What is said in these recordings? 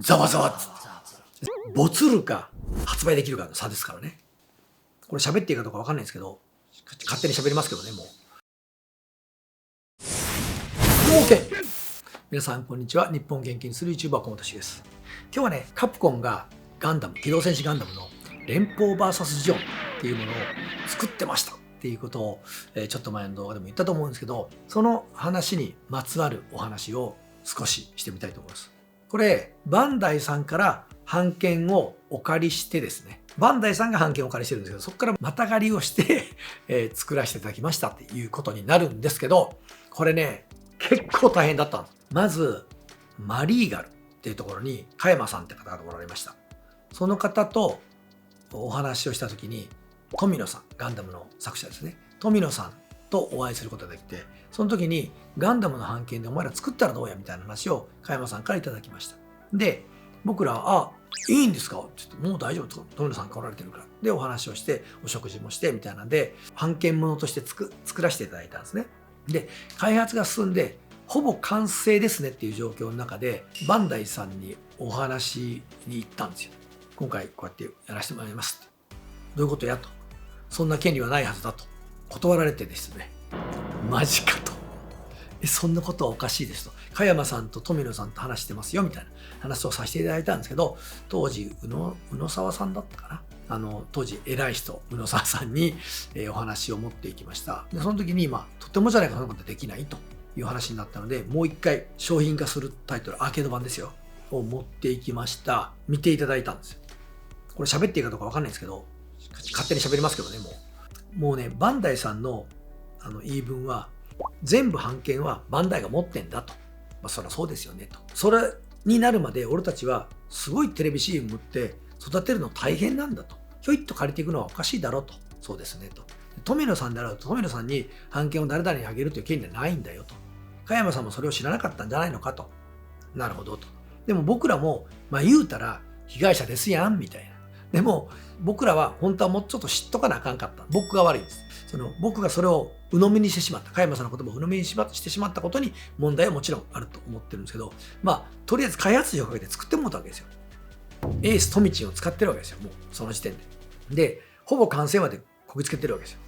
ざわざわっつって。没るか発売できるかの差ですからね。これ喋っていいかどうかわかんないんですけど、勝手に喋りますけどね、もう。OK! 皆さん、こんにちは。日本を元気にする YouTuber 小本氏です。今日はね、カプコンがガンダム、機動戦士ガンダムの連邦 VS ジオンっていうものを作ってましたっていうことを、ちょっと前の動画でも言ったと思うんですけど、その話にまつわるお話を少ししてみたいと思います。これ、バンダイさんから版権をお借りしてですね、バンダイさんが版権をお借りしてるんですけど、そこからまた借りをして作らせていただきましたっていうことになるんですけど、これね、結構大変だったんです。まず、マリーガルっていうところに、加山さんって方がおられました。その方とお話をしたときに、富野さん、ガンダムの作者ですね。富野さんとお会いすることができて、その時にガンダムの版権でお前ら作ったらどうやみたいな話を加山さんからいただきました。で、僕らは、いいんですかちょっともう大丈夫。富野さん来られてるから。で、お話をして、お食事もして、みたいなんで、版権ものとして作らせていただいたんですね。で、開発が進んで、ほぼ完成ですねっていう状況の中で、バンダイさんにお話に行ったんですよ。今回こうやってやらせてもらいますって。どういうことやと。そんな権利はないはずだと。断られてですね。マジかと。そんなことはおかしいですと。加山さんと富野さんと話してますよみたいな話をさせていただいたんですけど、当時、宇野沢さんだったかな。当時偉い人、宇野沢さんに、お話を持っていきました。で、その時に、とてもじゃないかそんなことできないという話になったので、もう一回商品化するタイトル、アーケード版ですよ、を持っていきました。見ていただいたんですよ。これ喋っていいかどうかわかんないんですけど、勝手に喋りますけどね、もうね、バンダイさんの言い分は、全部版権はバンダイが持ってんだと。そりゃそうですよねと。それになるまで俺たちはすごいテレビ CM って育てるの大変なんだと。ひょいっと借りていくのはおかしいだろうと。そうですねと。富野さんであると富野さんに版権を誰々にあげるという権利はないんだよと。加山さんもそれを知らなかったんじゃないのかと。なるほどと。でも僕らも、言うたら被害者ですやんみたいな。でも僕らは本当はもうちょっと知っとかなあかんかった。僕が悪いんです。僕がそれを鵜呑みにしてしまった。加山さんの言葉を鵜呑みにしてしまったことに問題はもちろんあると思ってるんですけど、とりあえず開発費をかけて作ってもらったわけですよ。エース・トミチンを使ってるわけですよ。もうその時点で。で、ほぼ完成までこぎつけてるわけですよ。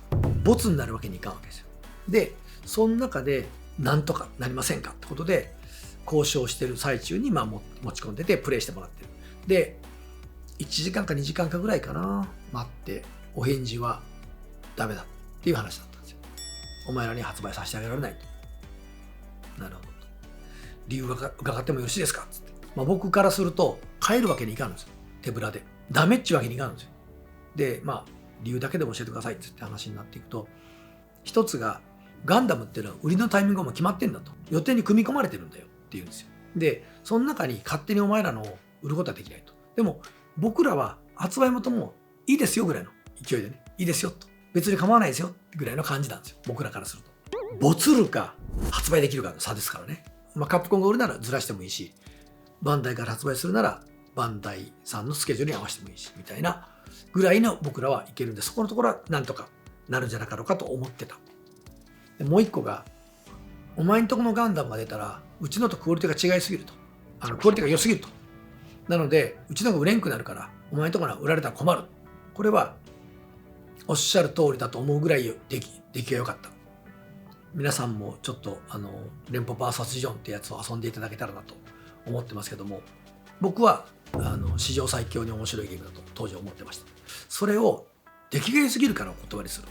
ボツになるわけにいかんわけですよ。で、その中でなんとかなりませんかってことで交渉してる最中に持ち込んでてプレイしてもらってる。で、1時間か2時間かぐらいかな、待ってお返事はダメだっていう話だったんですよ。お前らに発売させてあげられないと。なるほどと。理由が伺ってもよろしいですかつって。僕からすると帰るわけにいかんんですよ。手ぶらで。ダメっちゅうわけにいかんんですよ。で、理由だけでも教えてくださいって話になっていくと、一つがガンダムっていうのは売りのタイミングも決まってんだと。予定に組み込まれてるんだよっていうんですよ。で、その中に勝手にお前らのを売ることはできないと。でも僕らは発売元もいいですよぐらいの勢いでね、いいですよと。別に構わないですよぐらいの感じなんですよ。僕らからすると。没るか発売できるかの差ですからね。カプコンが売るならずらしてもいいし、バンダイから発売するならバンダイさんのスケジュールに合わせてもいいし、みたいなぐらいの僕らはいけるんで、そこのところはなんとかなるんじゃなかろうかと思ってた。でもう一個が、お前んとこのガンダムが出たら、うちのとクオリティが違いすぎると。クオリティが良すぎると。なので、うちのが売れんくなるから、お前んところが売られたら困る。これは、おっしゃる通りだと思うぐらい出来が良かった。皆さんもちょっと、連邦 VS ジオンってやつを遊んでいただけたらなと思ってますけども、僕は、史上最強に面白いゲームだと当時思ってました。それを、出来が良すぎるからお断りする。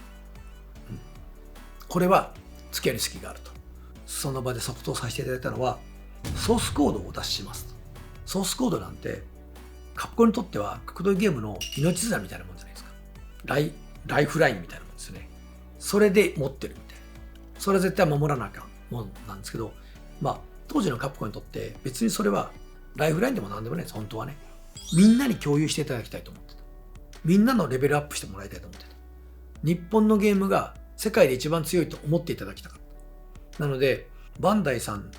これは、付き合いに隙があると。その場で即答させていただいたのは、ソースコードをお出ししますと。ソースコードなんて、カプコンにとっては格闘ゲームの命綱みたいなもんじゃないですか。ライフラインみたいなもんですよね。それで持ってるみたいな。それは絶対守らなきゃもんなんですけど、当時のカプコンにとって別にそれはライフラインでも何でもないです、本当はね。みんなに共有していただきたいと思ってた。みんなのレベルアップしてもらいたいと思ってた。日本のゲームが世界で一番強いと思っていただきたかった。なので、バンダイさん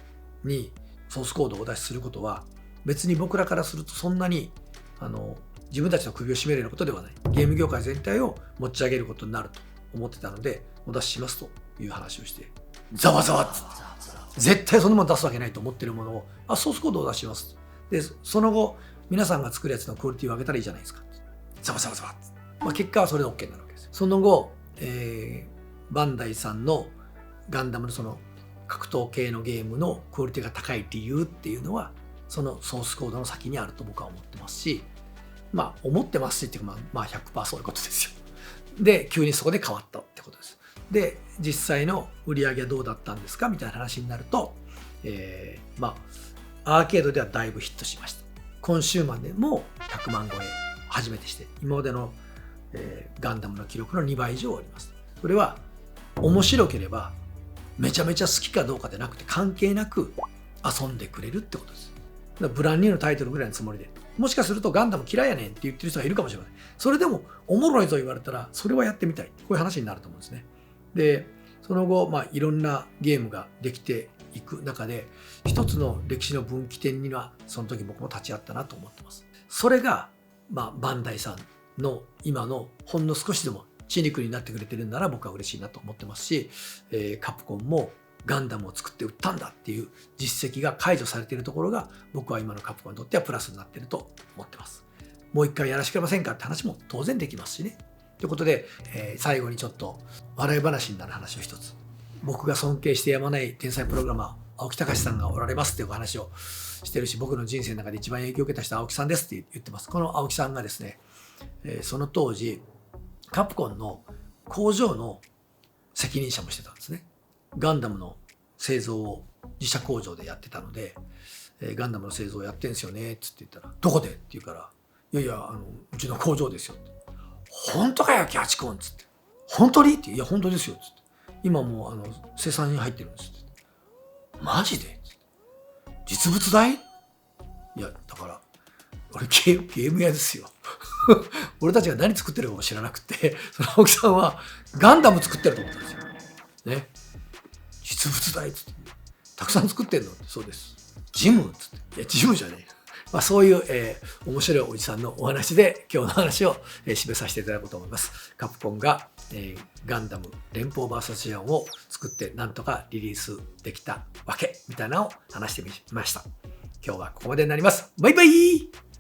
にソースコードをお出しすることは、別に僕らからするとそんなに自分たちの首を絞めるようなことではない。ゲーム業界全体を持ち上げることになると思ってたので、お出ししますという話をして、ざわざわっつって、絶対そんなもの出すわけないと思ってるものを、ソースコードをお出しします。で、その後、皆さんが作るやつのクオリティを上げたらいいじゃないですか。ザバザバザバ。まあ、結果はそれで OK になるわけですよ。その後、バンダイさんのガンダムのその格闘系のゲームのクオリティが高い理由っていうのは、そのソースコードの先にあると僕は思ってますし、まあ思ってますしっていうか、まあ 100% そういうことですよ。で、急にそこで変わったってことです。で、実際の売り上げはどうだったんですかみたいな話になると、まあ、アーケードではだいぶヒットしました。コンシューマーでも100万超え初めてして、今までの、ガンダムの記録の2倍以上あります。それは面白ければめちゃめちゃ好きかどうかでなくて関係なく遊んでくれるってことです。だからブランニューのタイトルぐらいのつもりで、もしかするとガンダム嫌いやねんって言ってる人がいるかもしれない。それでもおもろいぞ言われたらそれはやってみたい。こういう話になると思うんですね。で、その後、まあ、いろんなゲームができていく中で、一つの歴史の分岐点にはその時僕も立ち会ったなと思ってます。それが、まあ、バンダイさんの今のほんの少しでも血肉になってくれてるんなら僕は嬉しいなと思ってますし、カプコンもガンダムを作って売ったんだっていう実績が解除されているところが僕は今のカプコンにとってはプラスになっていると思ってます。もう一回やらせてくれませんかって話も当然できますしね。ということで、最後にちょっと笑い話になる話を一つ。僕が尊敬してやまない天才プログラマー青木隆さんがおられますっていうお話をしてるし、僕の人生の中で一番影響を受けた人は青木さんですって言ってます。この青木さんがですね、その当時カプコンの工場の責任者もしてたんですね。ガンダムの製造を自社工場でやってたので、ガンダムの製造をやってんすよねっつって言ったら、どこでって言うから、いやいや、うちの工場ですよって。本当かよキャッチコンっつって。本当にって、いや本当ですよっつって。今もう生産に入ってるんですって。マジでっつって。実物大？いやだから俺ゲーム屋ですよ。俺たちが何作ってるかも知らなくて、その青木さんはガンダム作ってると思ったんですよ。ね。実物大っつって。たくさん作ってんのって。そうです。ジムっつって。いや、ジムじゃねえよ。まあ、そういう、面白いおじさんのお話で今日の話を、締めさせていただこうと思います。カプコンが、ガンダム連邦 VS ジアンを作ってなんとかリリースできたわけみたいなのを話してみました。今日はここまでになります。バイバイ。